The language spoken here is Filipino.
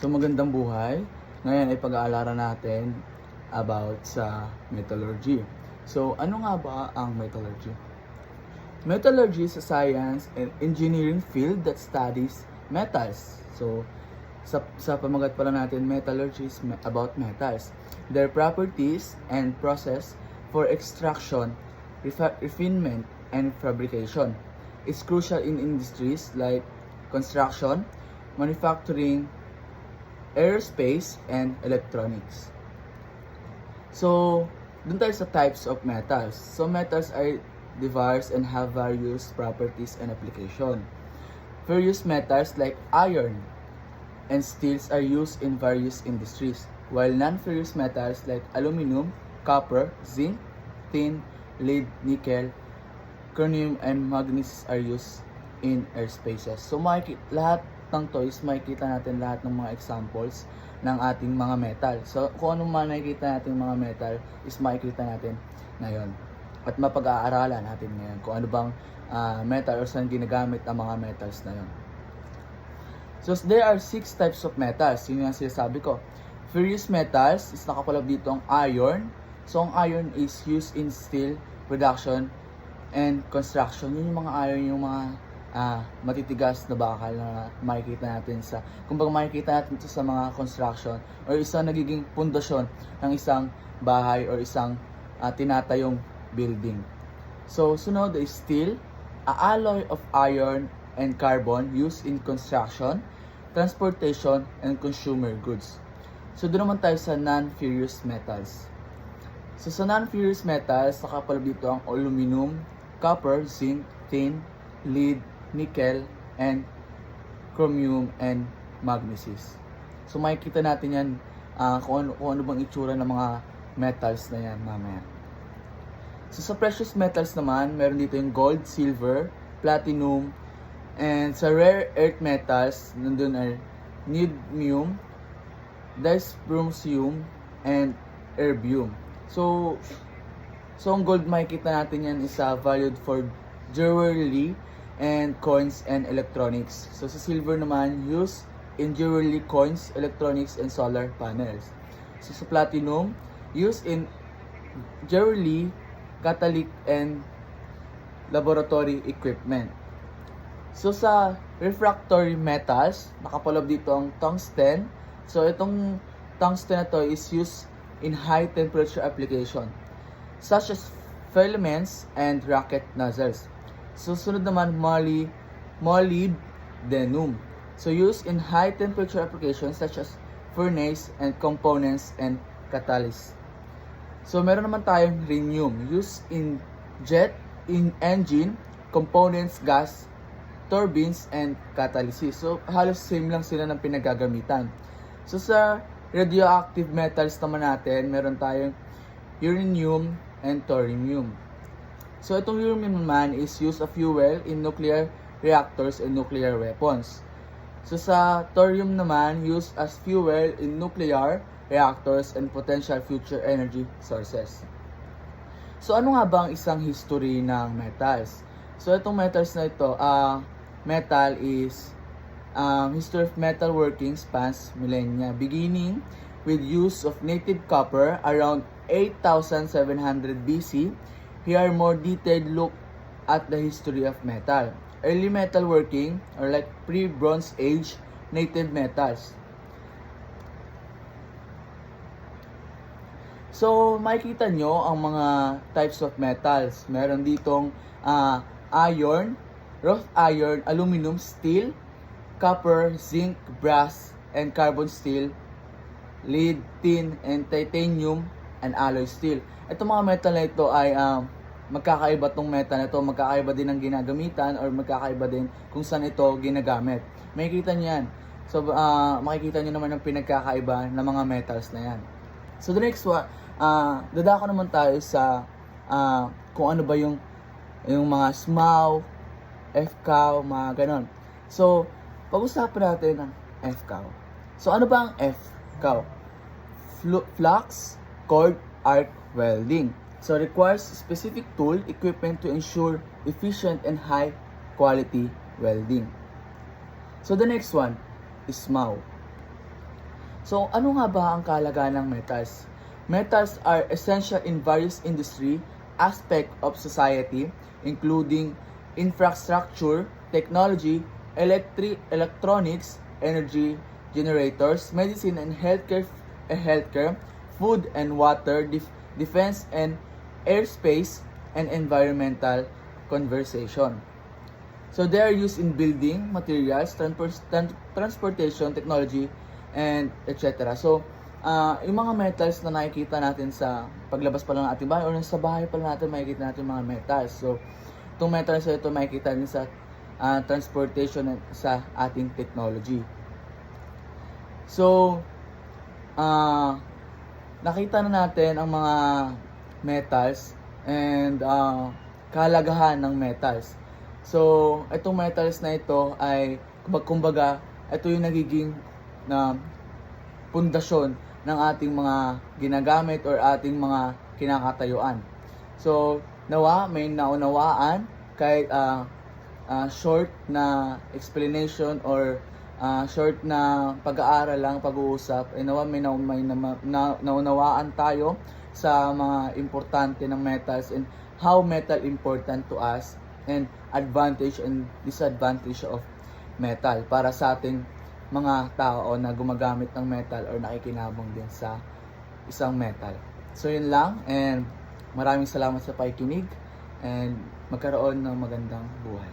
So magandang buhay. Ngayon ay pag-aalaran natin about sa metallurgy. So ano nga ba ang metallurgy? Metallurgy is a science and engineering field that studies metals. So sa pamagat pala natin, metallurgy is about metals, their properties and process for extraction, refinement, and fabrication. It's crucial in industries like construction, manufacturing, aerospace, and electronics. So, dun tayo sa types of metals. So, metals are diverse and have various properties and application. Various metals like iron and steels are used in various industries, while non-ferrous metals like aluminum, copper, zinc, tin, lead, nickel, chromium, and manganese are used in airspaces. So, lahat ng toys, makikita natin lahat ng mga examples ng ating mga metal. So, kung ano man nakikita natin mga metal is makikita natin ngayon. At mapag-aaralan natin ngayon kung ano bang metal or saan ginagamit ang mga metals na yun. So, there are 6 types of metals. Yun yung sinasabi ko. Ferrous metals is nakapalab dito ang iron. So, ang iron is used in steel production and construction. Yun yung mga iron, yung mga matitigas na bakal na makikita natin kumbaga makikita natin ito sa mga construction or isang nagiging pundasyon ng isang bahay or isang tinatayong building. So, sunod is steel, a alloy of iron and carbon used in construction, transportation, and consumer goods. So, doon naman tayo sa non-ferrous metals. So, sa non-ferrous metals, nakapalab dito ang aluminum, copper, zinc, tin, lead, nickel, and chromium, and manganese. So makikita natin yan kung ano bang itsura ng mga metals na yan mamaya. So sa precious metals naman, meron dito yung gold, silver, platinum, and sa rare earth metals, nandun ay niobium, dysprosium, and erbium. So ang gold makikita natin yan is valued for jewelry and coins and electronics. So sa silver naman, used in jewelry, coins, electronics, and solar panels. So sa platinum, used in jewelry, catalytic, and laboratory equipment. So sa refractory metals, nakapalab dito ang tungsten. So itong tungsten na to is used in high temperature application, such as filaments and rocket nozzles. So, sunod naman, molybdenum. So, used in high temperature applications such as furnace and components and catalysts. So, meron naman tayong rhenium, used in jet engine, components, gas, turbines, and catalysis. So, halos same lang sila ng pinagagamitan. So, sa radioactive metals naman natin, meron tayong uranium and thorium. So, itong uranium naman is used as fuel in nuclear reactors and nuclear weapons. So, sa thorium naman, used as fuel in nuclear reactors and potential future energy sources. So, ano nga ba ang isang history ng metals? So, itong metals na ito, metal is, history of metal working spans millennia, beginning with use of native copper around 8,700 BC. Here, more detailed look at the history of metal. Early metal working, or like pre-Bronze Age native metals. So, makikita nyo ang mga types of metals. Meron ditong iron, wrought iron, aluminum, steel, copper, zinc, brass, and carbon steel, lead, tin, and titanium, and alloy steel. Itong mga metal na ito ay magkakaiba tong metal na ito, magkakaiba din ang ginagamitan or magkakaiba din kung saan ito ginagamit. Makikita nyo yan. So, makikita nyo naman ang pinagkakaiba ng mga metals na yan. So, the next one, dadako naman tayo sa kung ano ba yung mga SMAW, FCAW, mga ganon. So, pag-usapan natin ang FCAW. So, ano ba ang FCAW? Flux Cord Arc Welding. So, requires specific tool equipment to ensure efficient and high quality welding. So, the next one is SMAW. So, ano nga ba ang kahalagahan ng metals? Metals are essential in various industry aspect of society, including infrastructure, technology, electronics, energy generators, medicine and healthcare, food and water, defense and airspace, and environmental conservation. So they are used in building materials, transportation, technology, and etc. So, yung mga metals na nakikita natin sa paglabas pa lang ng ating bahay or sa bahay pa lang natin makikita natin mga metals. So, itong metals na ito makikita din sa transportation at sa ating technology. So, nakita na natin ang mga metals and kahalagahan ng metals. So, itong metals na ito ay kumbaga ito yung nagiging pundasyon ng ating mga ginagamit or ating mga kinakatayuan. So, nawa may naunawaan kahit short na explanation or short na pag-aaral lang, pag-uusap, nawa may naunawaan tayo sa mga importante ng metals and how metal important to us and advantage and disadvantage of metal para sa ating mga tao na gumagamit ng metal or nakikinabang din sa isang metal. So yun lang and maraming salamat sa pakikinig and magkaroon ng magandang buhay.